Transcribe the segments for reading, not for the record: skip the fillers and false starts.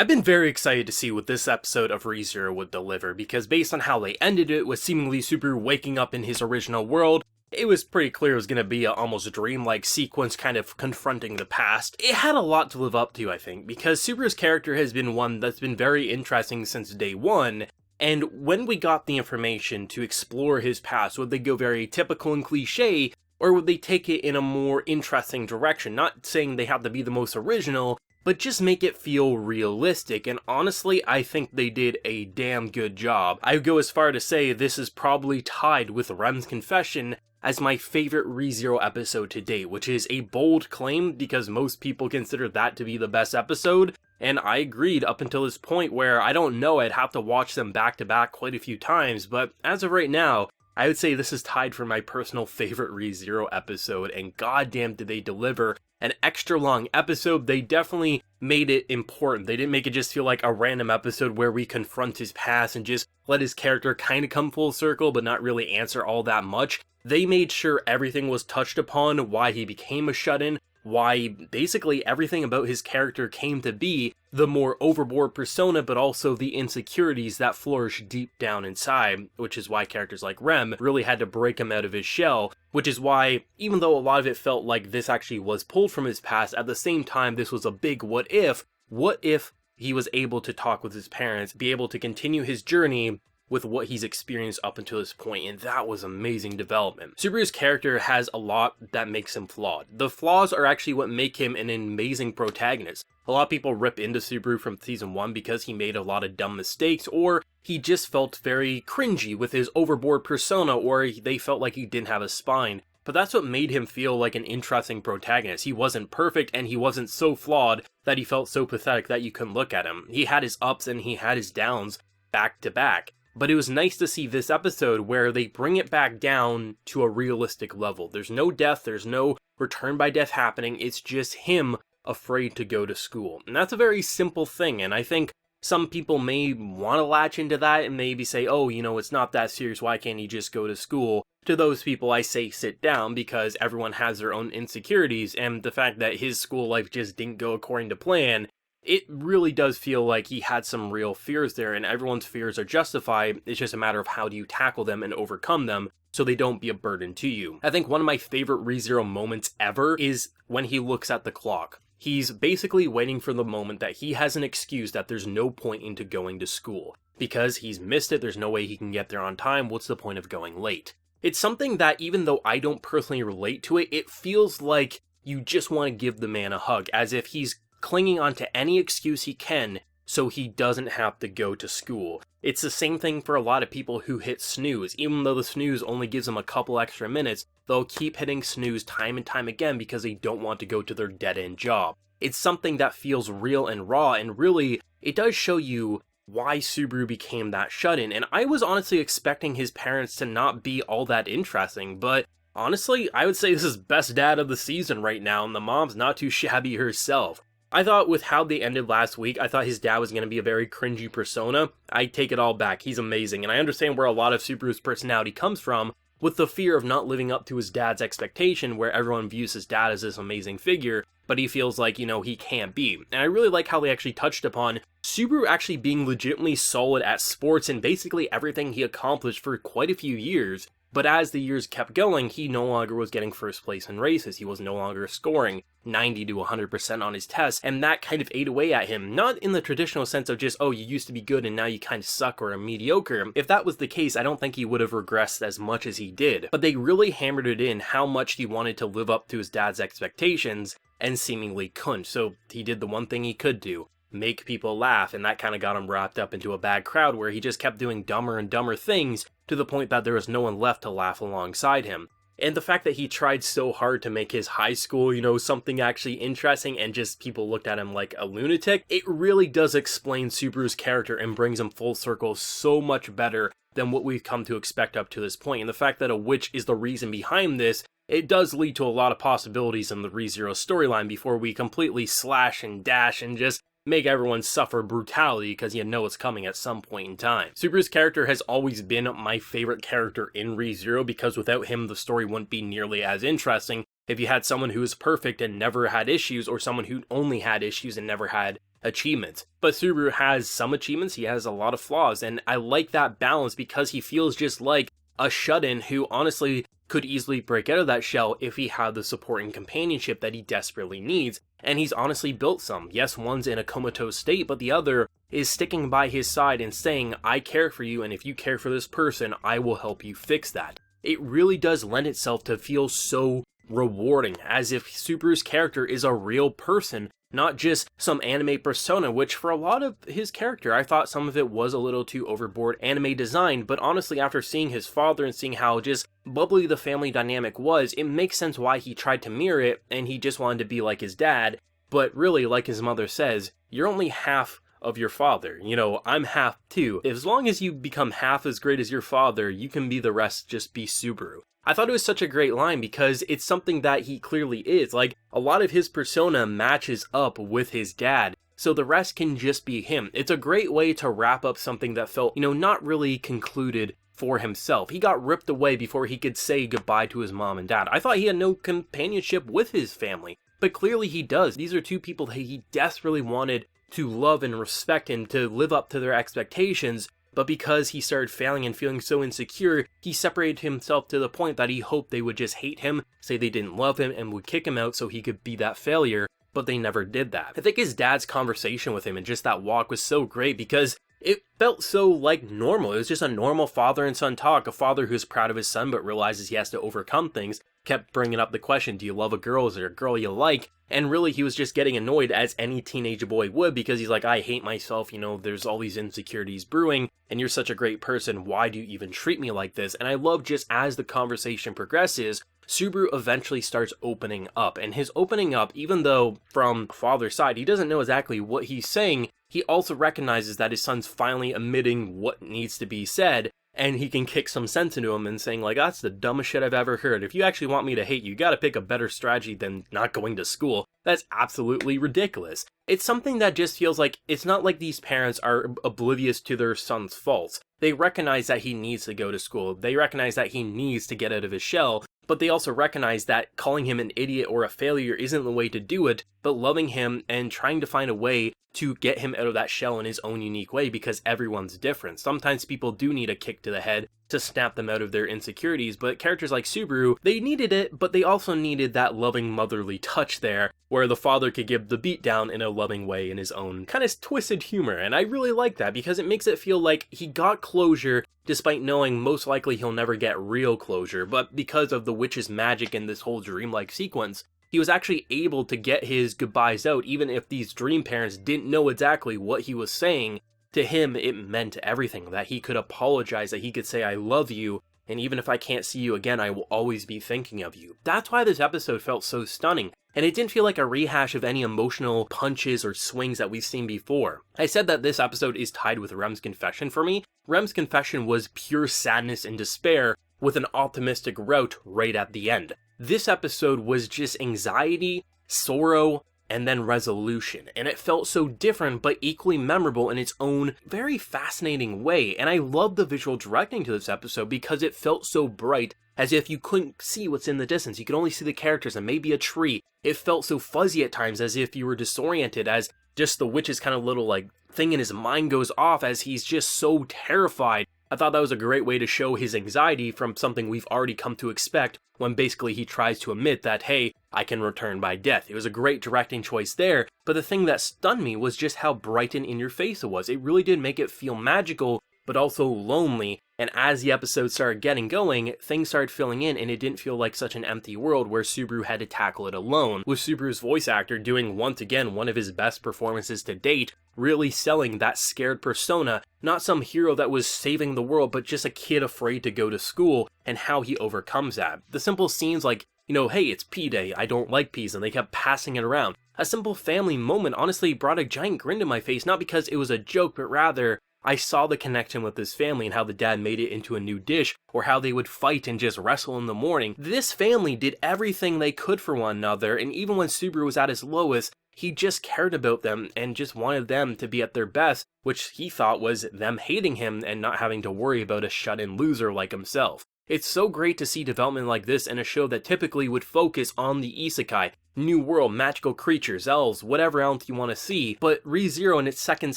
I've been very excited to see what this episode of ReZero would deliver, because based on how they ended it, with seemingly Subaru waking up in his original world, it was pretty clear it was going to be an almost dreamlike sequence kind of confronting the past. It had a lot to live up to, I think, because Subaru's character has been one that's been very interesting since day one, and when we got the information to explore his past, would they go very typical and cliche, or would they take it in a more interesting direction? Not saying they have to be the most original, but just make it feel realistic, and honestly, I think they did a damn good job. I would go as far to say this is probably tied with Rem's Confession as my favorite ReZero episode to date, which is a bold claim because most people consider that to be the best episode, and I agreed up until this point where I don't know, I'd have to watch them back to back quite a few times, but as of right now, I would say this is tied for my personal favorite ReZero episode, and goddamn did they deliver an extra long episode. They definitely made it important. They didn't make it just feel like a random episode where we confront his past and just let his character kind of come full circle but not really answer all that much. They made sure everything was touched upon, why he became a shut-in, why basically everything about his character came to be, the more overboard persona, but also the insecurities that flourish deep down inside, which is why characters like Rem really had to break him out of his shell, which is why, even though a lot of it felt like this actually was pulled from his past, at the same time this was a big what if he was able to talk with his parents, be able to continue his journey with what he's experienced up until this point, and that was amazing development. Subaru's character has a lot that makes him flawed. The flaws are actually what make him an amazing protagonist. A lot of people rip into Subaru from season 1 because he made a lot of dumb mistakes, or he just felt very cringy with his overboard persona, or they felt like he didn't have a spine. But that's what made him feel like an interesting protagonist. He wasn't perfect, and he wasn't so flawed that he felt so pathetic that you couldn't look at him. He had his ups and he had his downs back to back. But it was nice to see this episode where they bring it back down to a realistic level. There's no death, there's no return by death happening, it's just him afraid to go to school. And that's a very simple thing, and I think some people may want to latch into that and maybe say, oh, you know, it's not that serious, why can't he just go to school? To those people, I say sit down, because everyone has their own insecurities, and the fact that his school life just didn't go according to plan, it really does feel like he had some real fears there, and everyone's fears are justified. It's just a matter of how do you tackle them and overcome them so they don't be a burden to you. I think one of my favorite ReZero moments ever is when he looks at the clock. He's basically waiting for the moment that he has an excuse that there's no point into going to school. Because he's missed it, there's no way he can get there on time, what's the point of going late? It's something that even though I don't personally relate to it, it feels like you just want to give the man a hug, as if he's clinging on to any excuse he can so he doesn't have to go to school. It's the same thing for a lot of people who hit snooze. Even though the snooze only gives them a couple extra minutes, they'll keep hitting snooze time and time again because they don't want to go to their dead-end job. It's something that feels real and raw, and really, it does show you why Subaru became that shut-in. And I was honestly expecting his parents to not be all that interesting, but honestly, I would say this is best dad of the season right now, and the mom's not too shabby herself. I thought with how they ended last week, I thought his dad was going to be a very cringy persona. I take it all back, he's amazing, and I understand where a lot of Subaru's personality comes from, with the fear of not living up to his dad's expectation, where everyone views his dad as this amazing figure, but he feels like, you know, he can't be. And I really like how they actually touched upon Subaru actually being legitimately solid at sports and basically everything he accomplished for quite a few years. But as the years kept going, he no longer was getting first place in races, he was no longer scoring 90 to 100% on his tests, and that kind of ate away at him. Not in the traditional sense of just, oh, you used to be good and now you kind of suck or are mediocre. If that was the case, I don't think he would have regressed as much as he did. But they really hammered it in how much he wanted to live up to his dad's expectations, and seemingly couldn't. So he did the one thing he could do, make people laugh, and that kind of got him wrapped up into a bad crowd where he just kept doing dumber and dumber things to the point that there was no one left to laugh alongside him. And the fact that he tried so hard to make his high school, you know, something actually interesting and just people looked at him like a lunatic, it really does explain Subaru's character and brings him full circle so much better than what we've come to expect up to this point. And the fact that a witch is the reason behind this, it does lead to a lot of possibilities in the ReZero storyline before we completely slash and dash and just make everyone suffer brutality because you know it's coming at some point in time. Subaru's character has always been my favorite character in ReZero because without him the story wouldn't be nearly as interesting. If you had someone who was perfect and never had issues, or someone who only had issues and never had achievements. But Subaru has some achievements, he has a lot of flaws, and I like that balance because he feels just like a shut-in who honestly could easily break out of that shell if he had the support and companionship that he desperately needs, and he's honestly built some. Yes, one's in a comatose state, but the other is sticking by his side and saying, I care for you, and if you care for this person, I will help you fix that. It really does lend itself to feel so rewarding, as if Subaru's character is a real person, not just some anime persona, which for a lot of his character, I thought some of it was a little too overboard anime design, but honestly, after seeing his father and seeing how just bubbly the family dynamic was, it makes sense why he tried to mirror it, and he just wanted to be like his dad, but really, like his mother says, you're only half of your father. You know, I'm half too. As long as you become half as great as your father, you can be the rest, just be Subaru. I thought it was such a great line because it's something that he clearly is. Like, a lot of his persona matches up with his dad, so the rest can just be him. It's a great way to wrap up something that felt, not really concluded for himself. He got ripped away before he could say goodbye to his mom and dad. I thought he had no companionship with his family, but clearly he does. These are two people that he desperately wanted to love and respect and to live up to their expectations, but because he started failing and feeling so insecure, he separated himself to the point that he hoped they would just hate him, say they didn't love him, and would kick him out so he could be that failure, but they never did that. I think his dad's conversation with him and just that walk was so great because it felt so, like, normal. It was just a normal father and son talk, a father who's proud of his son but realizes he has to overcome things, kept bringing up the question, do you love a girl, is there a girl you like? And really, he was just getting annoyed, as any teenage boy would, because he's like, I hate myself, there's all these insecurities brewing, and you're such a great person, why do you even treat me like this? And I love just as the conversation progresses, Subaru eventually starts opening up, and his opening up, even though from father's side, he doesn't know exactly what he's saying, he also recognizes that his son's finally admitting what needs to be said, and he can kick some sense into him and saying, like, that's the dumbest shit I've ever heard. If you actually want me to hate you, you gotta pick a better strategy than not going to school. That's absolutely ridiculous. It's something that just feels like, it's not like these parents are oblivious to their son's faults. They recognize that he needs to go to school. They recognize that he needs to get out of his shell, but they also recognize that calling him an idiot or a failure isn't the way to do it, but loving him and trying to find a way to get him out of that shell in his own unique way, because everyone's different. Sometimes people do need a kick to the head to snap them out of their insecurities, but characters like Subaru, they needed it, but they also needed that loving motherly touch there, where the father could give the beat down in a loving way in his own kind of twisted humor, and I really like that because it makes it feel like he got closure despite knowing most likely he'll never get real closure, but because of the witch's magic in this whole dreamlike sequence, he was actually able to get his goodbyes out, even if these dream parents didn't know exactly what he was saying. To him, it meant everything, that he could apologize, that he could say, I love you, and even if I can't see you again, I will always be thinking of you. That's why this episode felt so stunning, and it didn't feel like a rehash of any emotional punches or swings that we've seen before. I said that this episode is tied with Rem's confession for me. Rem's confession was pure sadness and despair, with an optimistic route right at the end. This episode was just anxiety, sorrow, and then resolution, and it felt so different but equally memorable in its own very fascinating way. And I love the visual directing to this episode because it felt so bright, as if you couldn't see what's in the distance, you could only see the characters and maybe a tree. It felt so fuzzy at times, as if you were disoriented, as just the witch's kind of little like thing in his mind goes off as he's just so terrified. I thought that was a great way to show his anxiety from something we've already come to expect, when basically he tries to admit that, hey, I can return by death. It was a great directing choice there, but the thing that stunned me was just how bright and in your face it was. It really did make it feel magical, but also lonely, and as the episode started getting going, things started filling in, and it didn't feel like such an empty world where Subaru had to tackle it alone, with Subaru's voice actor doing once again one of his best performances to date, really selling that scared persona, not some hero that was saving the world, but just a kid afraid to go to school, and how he overcomes that. The simple scenes like, hey, it's pea day, I don't like peas, and they kept passing it around. A simple family moment honestly brought a giant grin to my face, not because it was a joke, but rather, I saw the connection with this family and how the dad made it into a new dish, or how they would fight and just wrestle in the morning. This family did everything they could for one another, and even when Subaru was at his lowest, he just cared about them and just wanted them to be at their best, which he thought was them hating him and not having to worry about a shut-in loser like himself. It's so great to see development like this in a show that typically would focus on the isekai, new world, magical creatures, elves, whatever else you want to see. But ReZero in its second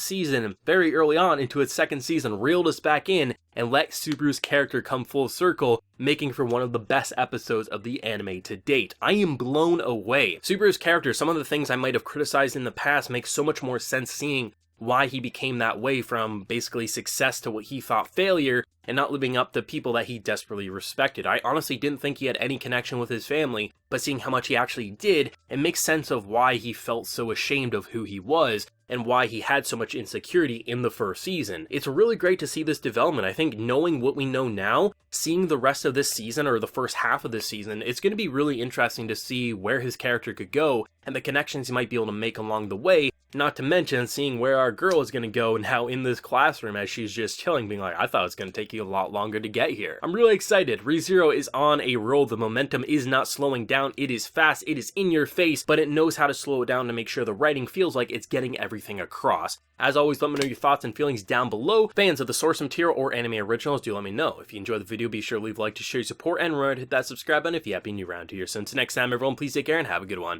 season, very early on into its second season, reeled us back in and let Subaru's character come full circle, making for one of the best episodes of the anime to date. I am blown away. Subaru's character, some of the things I might have criticized in the past make so much more sense seeing why he became that way, from basically success to what he thought failure, and not living up to people that he desperately respected. I honestly didn't think he had any connection with his family, but seeing how much he actually did, it makes sense of why he felt so ashamed of who he was, and why he had so much insecurity in the first season. It's really great to see this development. I think knowing what we know now, seeing the rest of this season, or the first half of this season, it's going to be really interesting to see where his character could go, and the connections he might be able to make along the way, not to mention seeing where our girl is going to go and how in this classroom as she's just chilling, being like, I thought it was going to take you a lot longer to get here. I'm really excited. ReZero is on a roll. The momentum is not slowing down. It is fast. It is in your face, but it knows how to slow it down to make sure the writing feels like it's getting everything across. As always, let me know your thoughts and feelings down below. Fans of the source material or anime originals, do let me know. If you enjoyed the video, be sure to leave a like to show your support, and remember to hit that subscribe button if you happen to be new around here. So until next time, everyone, please take care and have a good one.